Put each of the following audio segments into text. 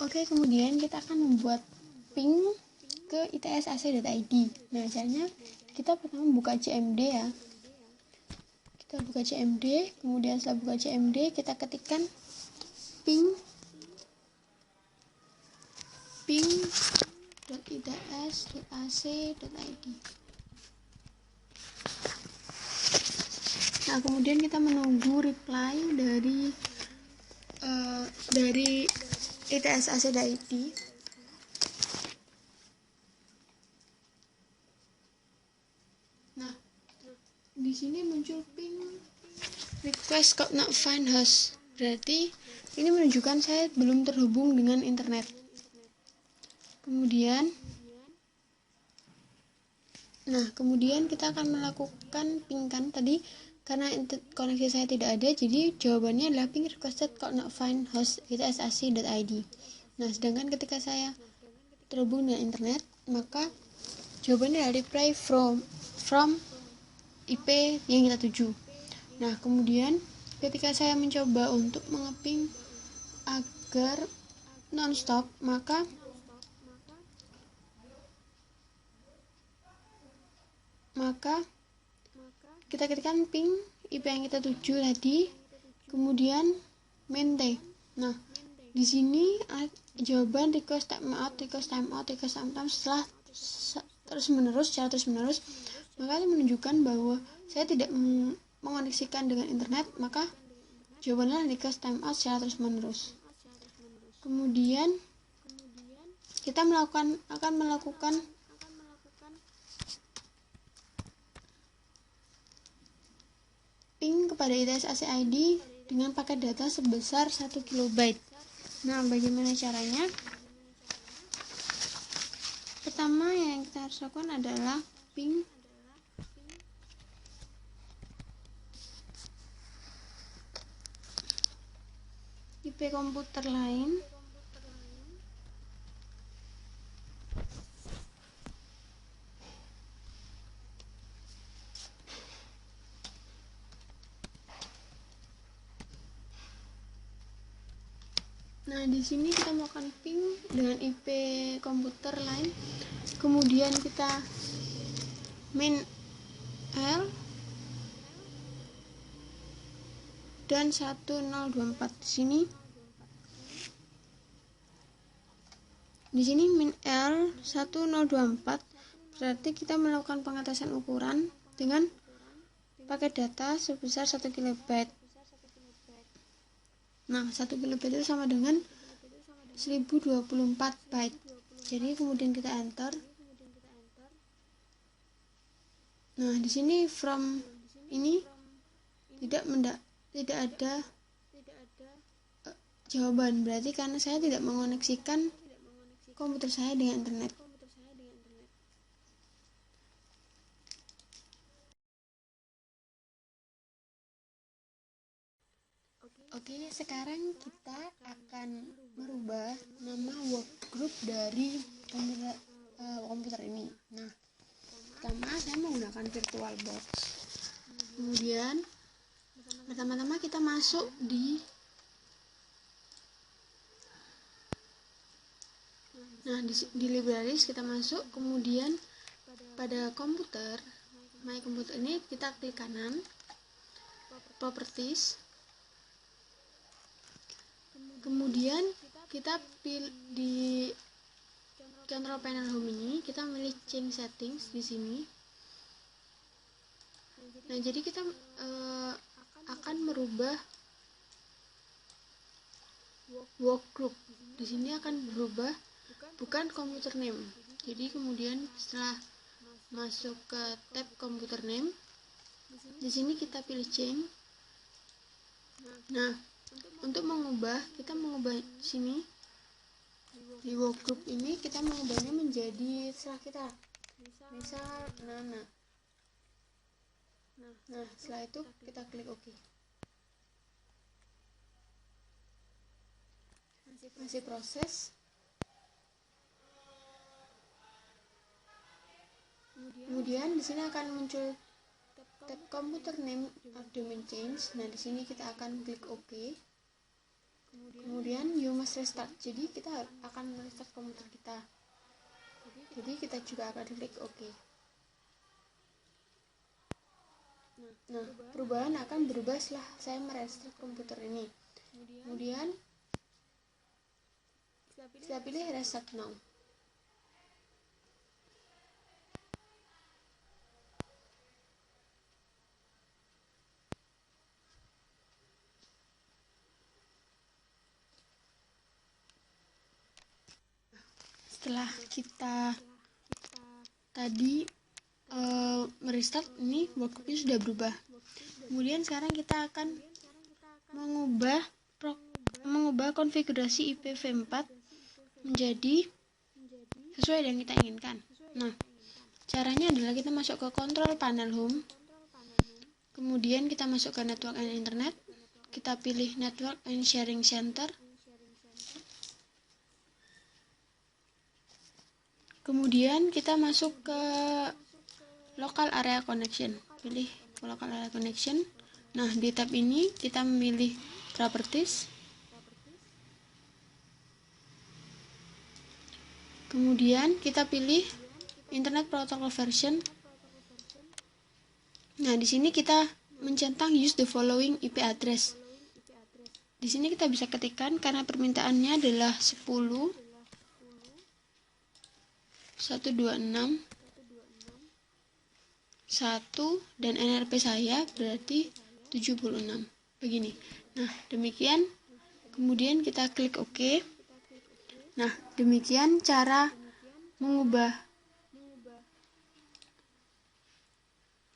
Oke, kemudian kita akan membuat ping ke itsac.id. Nah, caranya kita pertama buka CMD ya. Kita buka CMD, kemudian setelah buka CMD kita ketikkan ping.its.ac.id. Nah, kemudian kita menunggu reply dari itsac.id. Nah, di sini muncul ping request could not find host. Berarti ini menunjukkan saya belum terhubung dengan internet. Kemudian kita akan melakukan ping kan tadi, karena koneksi saya tidak ada, jadi jawabannya adalah ping requested could not find host itsac.id. Nah, sedangkan ketika saya terhubung dengan internet, maka jawabannya adalah reply from IP yang kita tuju. Nah, kemudian ketika saya mencoba untuk mengeping agar non-stop, maka kita ketikkan ping IP yang kita tuju tadi, kemudian main-t. Nah, di sini jawaban request timeout setelah secara terus menerus, maka itu menunjukkan bahwa saya tidak mengoneksikan dengan internet, maka jawabannya request timeout secara terus menerus. Kemudian kita akan melakukan ping kepada itsac.id dengan paket data sebesar 1 KB. Nah, bagaimana caranya? Pertama yang kita harus lakukan adalah ping IP komputer lain Nah, di sini kita melakukan ping dengan IP komputer lain. Kemudian kita main L dan 1024 di sini. Di sini min L 1024 berarti kita melakukan pengatasan ukuran dengan paket data sebesar 1 KB. Nah, 1 KB itu sama dengan 1024 byte. Jadi kemudian kita enter. Nah, di sini from ini tidak ada jawaban, berarti karena saya tidak mengoneksikan komputer saya dengan internet. Oke, sekarang kita akan merubah nama workgroup dari komputer ini. Nah, pertama saya menggunakan VirtualBox. Kemudian pertama-tama kita masuk di libraries, kita masuk, kemudian pada komputer, my komputer ini kita klik kanan, properties, kemudian kita pilih di control panel home ini, kita milih change settings di sini. Nah, jadi kita akan merubah workgroup. Di sini akan berubah bukan computer name. Jadi kemudian setelah masuk ke tab computer name, di sini kita pilih change. Nah, untuk mengubah, kita mengubah sini di workgroup ini, kita mengubahnya menjadi terserah kita, misal Nana. Nah, setelah itu kita klik OK. Masih proses. Kemudian di sini akan muncul tab computer name of domain change. Nah, di sini kita akan klik OK. kemudian you must restart, jadi kita akan restart komputer kita, jadi kita juga akan klik OK. Nah, perubahan akan berubah setelah saya merestart komputer ini. Kemudian kita pilih reset now. Setelah kita tadi merestart, ini workupnya sudah berubah. Kemudian sekarang kita akan mengubah konfigurasi IPv4 menjadi sesuai yang kita inginkan. Nah, caranya adalah kita masuk ke control panel home, kemudian kita masuk ke network and internet, kita pilih network and sharing center, kemudian kita masuk ke local area connection, pilih local area connection. Nah, di tab ini kita memilih properties, kemudian kita pilih internet protocol version. Nah, di sini kita mencentang use the following IP address. Di sini kita bisa ketikkan karena permintaannya adalah 10 126 1 dan NRP saya berarti 76 begini. Nah, demikian. Kemudian kita klik OK. Nah, demikian cara mengubah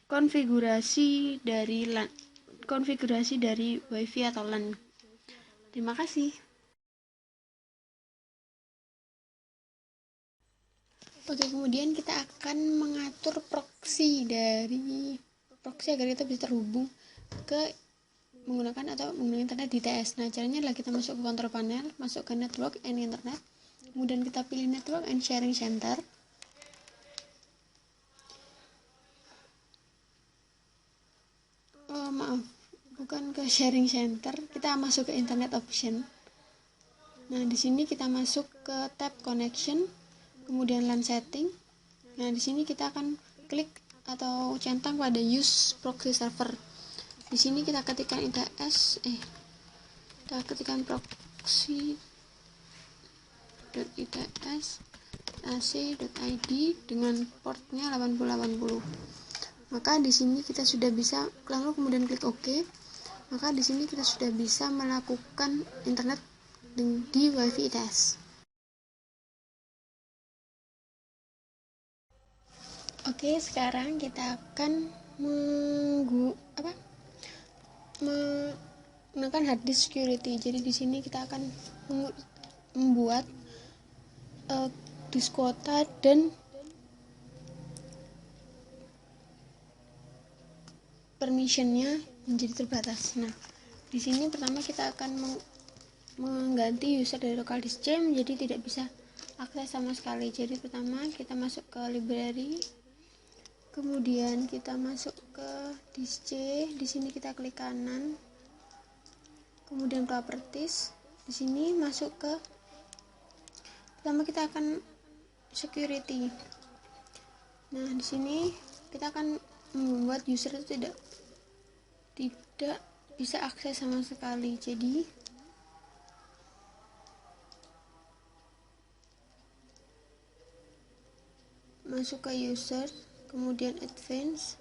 konfigurasi dari WiFi atau LAN. Terima kasih. Oke, kemudian kita akan mengatur proxy agar kita bisa terhubung ke menggunakan internet di TS. Nah, caranya adalah kita masuk ke control panel, masuk ke network and internet, kemudian kita pilih network and sharing center. Maaf, bukan ke sharing center, kita masuk ke internet option. Nah, di sini kita masuk ke tab connection, kemudian LAN setting. Nah, di sini kita akan klik atau centang pada use proxy server. Di sini kita ketikkan proxy.its.ac.id dengan portnya 8080. Maka di sini kita sudah bisa, lalu kemudian klik OK. Maka di sini kita sudah bisa melakukan internet di WiFi ITS. Oke, sekarang kita akan menggunakan hard disk security. Jadi di sini kita akan membuat disk kuota dan permissionnya menjadi terbatas. Nah, di sini pertama kita akan mengganti user dari local disk C menjadi tidak bisa akses sama sekali. Jadi pertama kita masuk ke library, kemudian kita masuk ke disk C. Di sini kita klik kanan, kemudian properties. Di sini masuk ke pertama kita akan security. Nah, di sini kita akan membuat user itu tidak bisa akses sama sekali. Jadi masuk ke user, kemudian advance,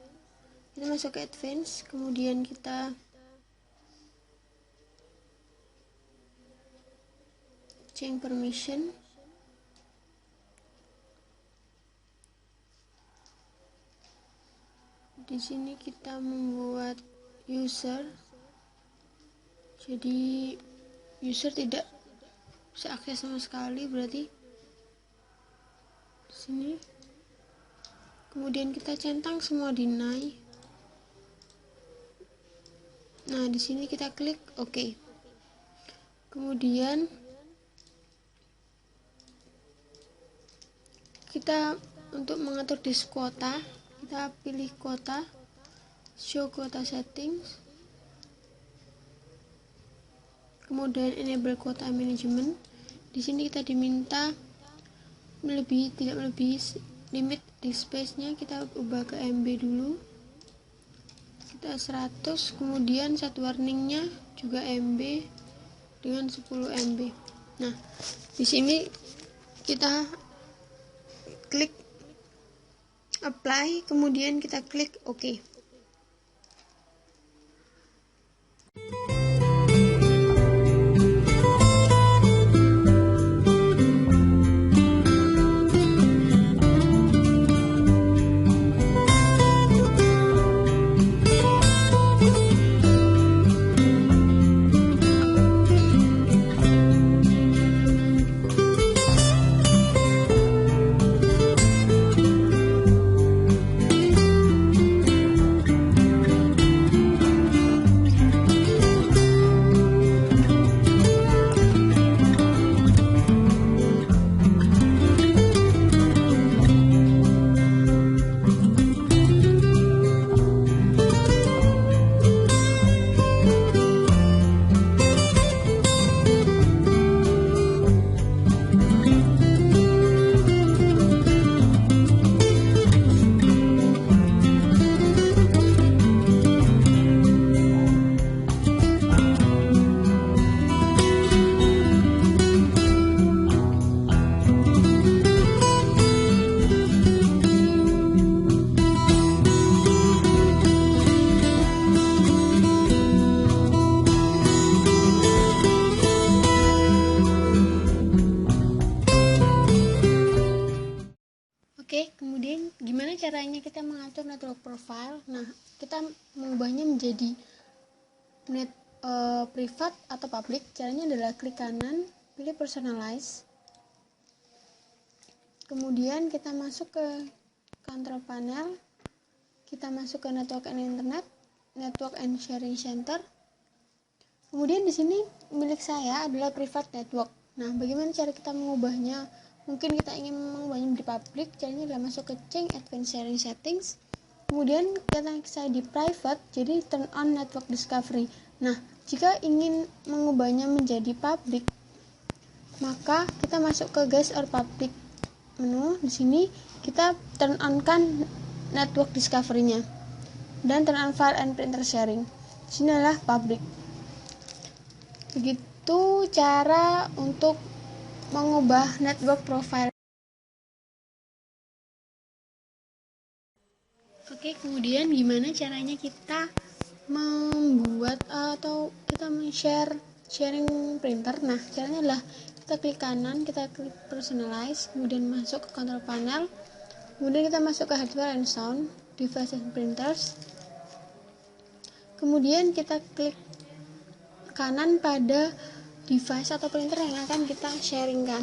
kita masuk ke advance, kemudian kita change permission, di sini kita membuat user, jadi user tidak bisa akses sama sekali, berarti di sini. Kemudian kita centang semua deny. Nah, di sini kita klik OK. Kemudian kita untuk mengatur disk kuota, kita pilih kuota, show kuota settings. Kemudian enable quota management. Di sini kita diminta tidak melebihi limit disk space-nya, kita ubah ke MB dulu. Kita 100, kemudian set warning-nya juga MB dengan 10 MB. Nah, di sini kita klik apply, kemudian kita klik OK. Oke, kemudian gimana caranya kita mengatur network profile? Nah, kita mengubahnya menjadi privat atau public. Caranya adalah klik kanan, pilih personalize. Kemudian kita masuk ke control panel. Kita masuk ke network and internet, network and sharing center. Kemudian di sini milik saya adalah private network. Nah, bagaimana cara kita mengubahnya? Mungkin kita ingin mengubahnya menjadi public, caranya adalah masuk ke change advanced sharing settings. Kemudian kita saya di private, jadi turn on network discovery. Nah, jika ingin mengubahnya menjadi public, maka kita masuk ke guest or public menu. Di sini kita turn on kan network discovery-nya dan turn on file and printer sharing. Di sini adalah public. Begitu cara untuk mengubah network profile. Oke, kemudian gimana caranya kita membuat atau kita men-share sharing printer? Nah, caranya adalah kita klik kanan, kita klik personalize, kemudian masuk ke control panel, kemudian kita masuk ke hardware and sound, device and printers, kemudian kita klik kanan pada device atau printer yang akan kita sharingkan.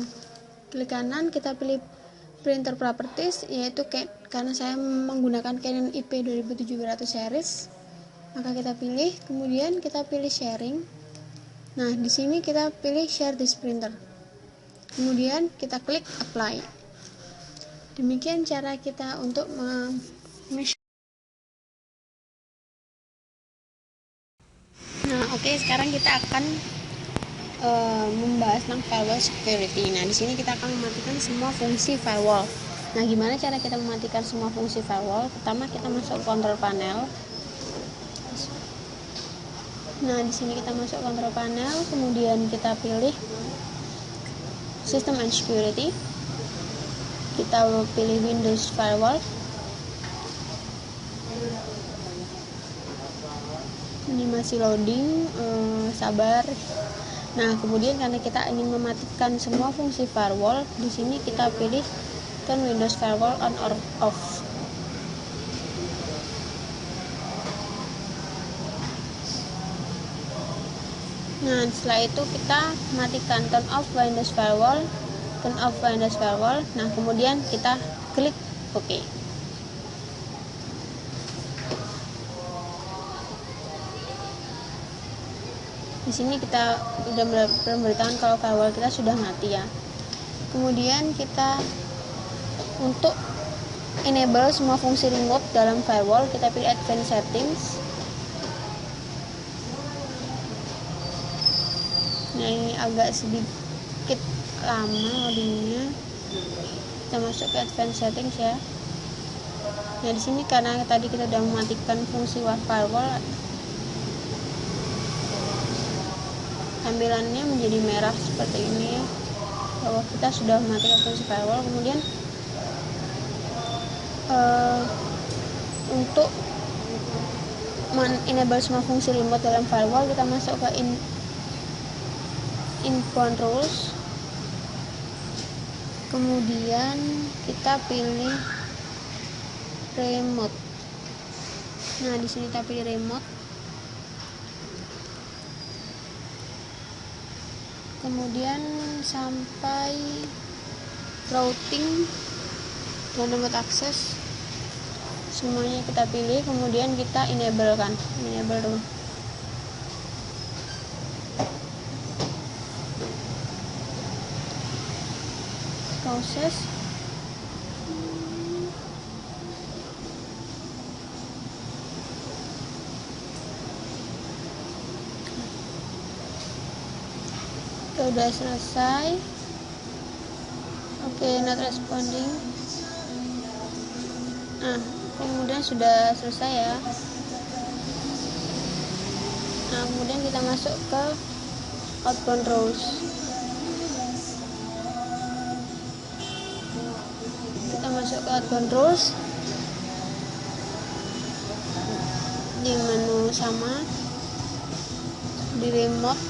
Klik kanan, kita pilih printer properties, yaitu karena saya menggunakan Canon IP 2700 series, maka kita pilih, kemudian kita pilih sharing. Nah, di sini kita pilih share this printer, kemudian kita klik apply. Demikian cara kita untuk sekarang kita akan membahas tentang firewall security. Nah, di sini kita akan mematikan semua fungsi firewall. Nah, gimana cara kita mematikan semua fungsi firewall? Pertama, kita masuk control panel. Nah, di sini kita masuk control panel, kemudian kita pilih system and security. Kita pilih Windows firewall. Ini masih loading, sabar. Nah, kemudian karena kita ingin mematikan semua fungsi firewall, di sini kita pilih turn Windows Firewall on or off. Nah, setelah itu kita matikan turn off Windows Firewall, turn off Windows Firewall. Nah, kemudian kita klik OK. Di sini kita sudah memberitakan kalau firewall kita sudah mati ya. Kemudian kita untuk enable semua fungsi remote dalam firewall, kita pilih advanced settings. Nah, ini agak sedikit lama loadingnya. Kita masuk ke advanced settings ya. Nah, di sini karena tadi kita sudah mematikan fungsi firewall, tampilannya menjadi merah seperti ini ya, bahwa kita sudah mematikan fungsi firewall. Kemudian untuk enable semua fungsi remote dalam firewall, kita masuk ke inbound rules, kemudian kita pilih remote. Nah, di sini kita pilih remote, kemudian sampai routing dan remote access semuanya kita pilih, kemudian kita enable dulu. Proses sudah selesai. Oke, not responding. Nah, kemudian sudah selesai ya. Nah, kemudian kita masuk ke outbound rules. Kita masuk ke outbound rules di menu sama di remote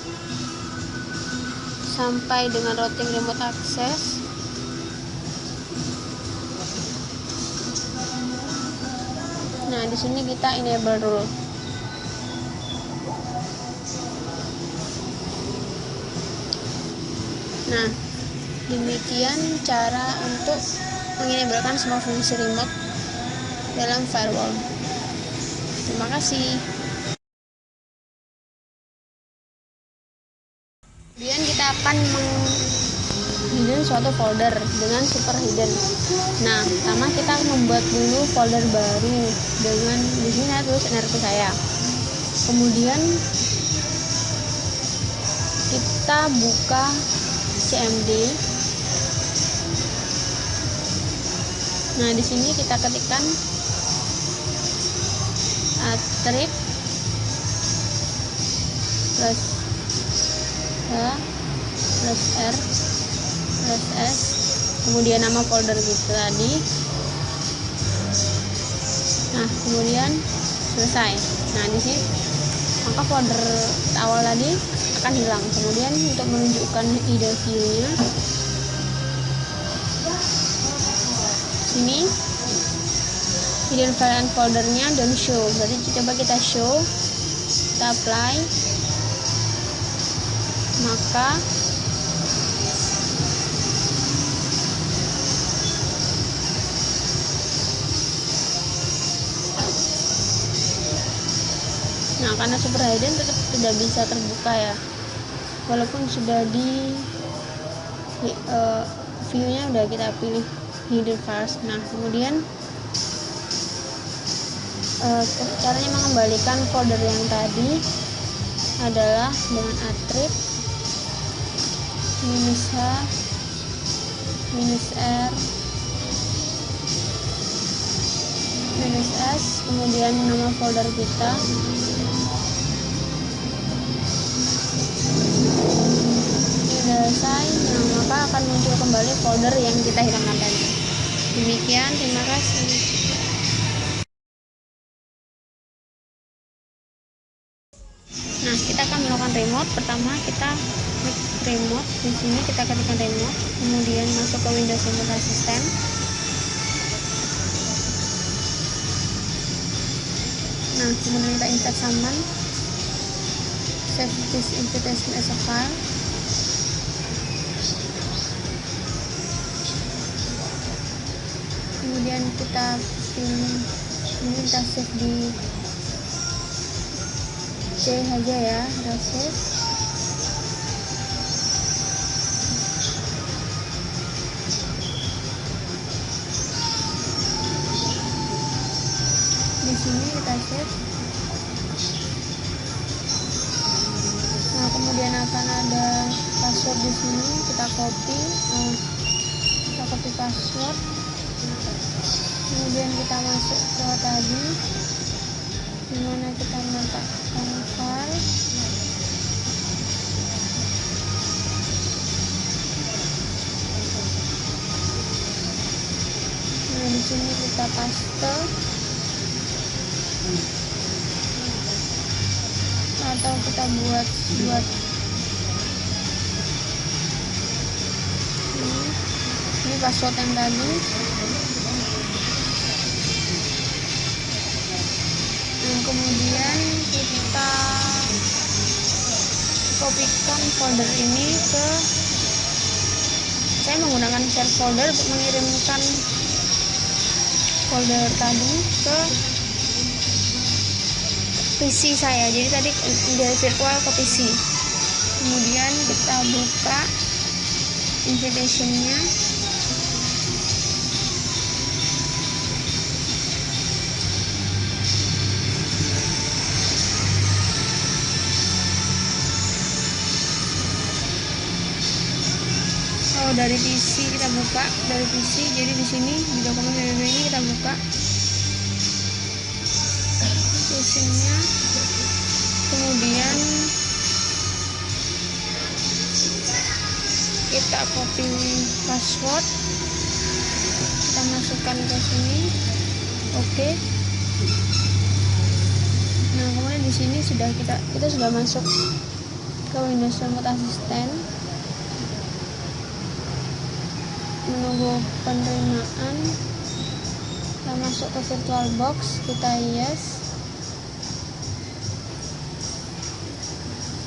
sampai dengan routing remote access. Nah, di sini kita enable dulu. Nah, demikian cara untuk mengenablekan semua fungsi remote dalam firewall. Terima kasih. Kemudian kita akan hidden suatu folder dengan super hidden. Nah, pertama kita membuat dulu folder baru dengan di sini saya tulis NRP saya. Kemudian kita buka cmd. Nah, di sini kita ketikkan attrib plus h plus r plus s, kemudian nama folder kita tadi. Nah, kemudian selesai. Nah, di sini maka folder awal tadi akan hilang. Kemudian untuk menunjukkan ide view-nya, sini hidden file and foldernya don't show. Berarti coba kita show, kita apply, maka karena super hidden tetap tidak bisa terbuka ya, walaupun sudah di view-nya udah kita pilih hidden files. Nah, kemudian caranya mengembalikan folder yang tadi adalah dengan attrib -h -r -s, kemudian nama folder kita. Selesai, nah maka akan muncul kembali folder yang kita hilangkan tadi. Demikian, terima kasih. Nah, kita akan melakukan remote. Pertama kita klik remote, di sini kita ketikkan remote, kemudian masuk ke Windows Remote Assistant. Nah, kemudian kita insert summon, save this invitation as a file. Kemudian kita pilih ini, kita save di C saja ya, kita save. Di sini kita save. Nah, kemudian akan ada password di sini kita copy password, kemudian kita masuk ke tadi dimana kita meletakkan file. Nah, di sini kita paste atau kita buat ini password yang tadi. Nah, kemudian kita kopikan folder ini ke, saya menggunakan share folder untuk mengirimkan folder tadi ke PC saya. Jadi tadi dari virtual ke PC. Kemudian kita buka invitation-nya. Dari PC kita buka dari PC. Jadi di sini di dokumen www ini kita buka isinya, kemudian kita copy password, kita masukkan ke sini. Oke. Nah, kemudian di sini sudah kita sudah masuk ke Windows Remote Assistant. Menunggu penerimaan, kita masuk ke VirtualBox, kita yes.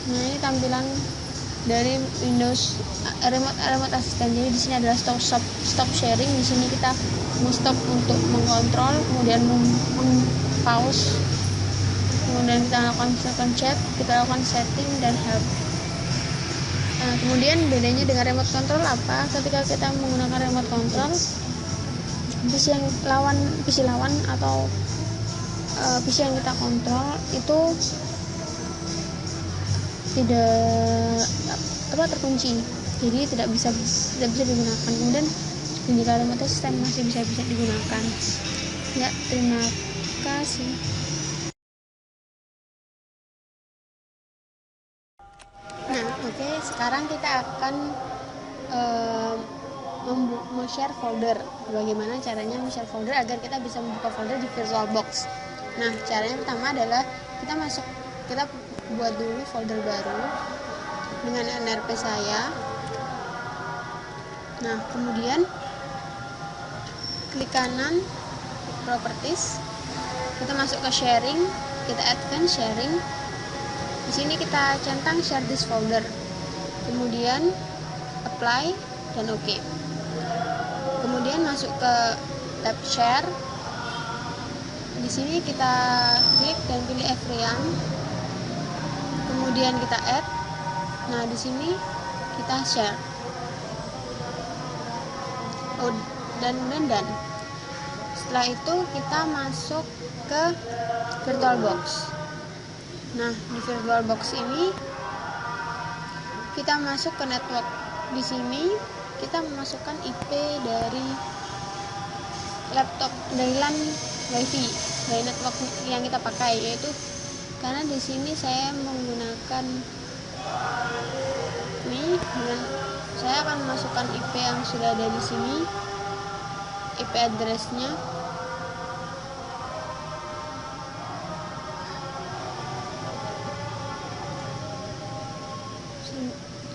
Nah, ini tampilan dari Windows Remote Assistant. Jadi di sini adalah stop sharing. Di sini kita stop untuk mengontrol, kemudian pause, kemudian kita lakukan second chat, kita lakukan setting dan help. Nah, kemudian bedanya dengan remote control apa? Ketika kita menggunakan remote control, PC lawan atau PC yang kita kontrol itu tidak terkunci, jadi tidak bisa digunakan. Kemudian jika remote assistant masih bisa digunakan. Ya, terima kasih. Oke, sekarang kita akan share folder. Bagaimana caranya share folder agar kita bisa membuka folder di VirtualBox? Nah, caranya pertama adalah kita buat dulu folder baru dengan NRP saya. Nah, kemudian klik kanan properties, kita masuk ke sharing, kita advance sharing. Di sini kita centang share this folder, kemudian apply dan OK. Kemudian masuk ke tab share. Di sini kita klik dan pilih everyone. Kemudian kita add. Nah, di sini kita share. Dan setelah itu kita masuk ke VirtualBox. Nah, di VirtualBox ini kita masuk ke network. Di sini kita memasukkan IP dari laptop, dari LAN WiFi, dari network yang kita pakai, yaitu karena di sini saya menggunakan ini, dan saya akan memasukkan IP yang sudah ada di sini, IP address-nya.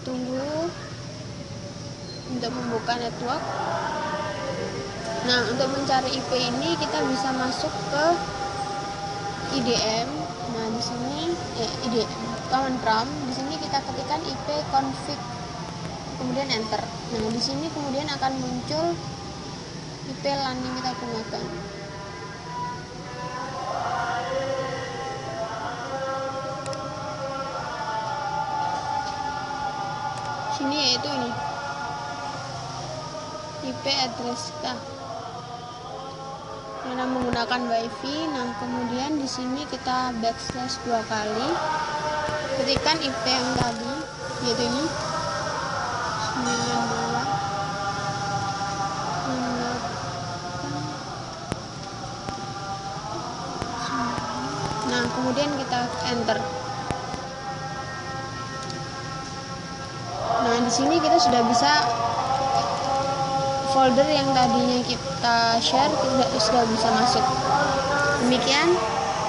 Tunggu untuk membuka network. Nah, untuk mencari IP ini kita bisa masuk ke IDM. Nah, di sini IDM command prompt. Di sini kita ketikkan IP config, kemudian enter. Nah, di sini kemudian akan muncul IP LAN yang kita gunakan. Sini yaitu ini IP address kita karena menggunakan WiFi. Nah, kemudian di sini kita backslash 2 kali, ketikkan IP yang tadi, yaitu ini. Nah, kemudian kita enter. Nah, di sini kita sudah bisa folder yang tadinya kita share, kita sudah bisa masuk. Demikian,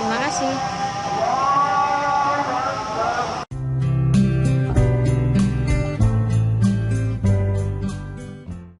terima kasih.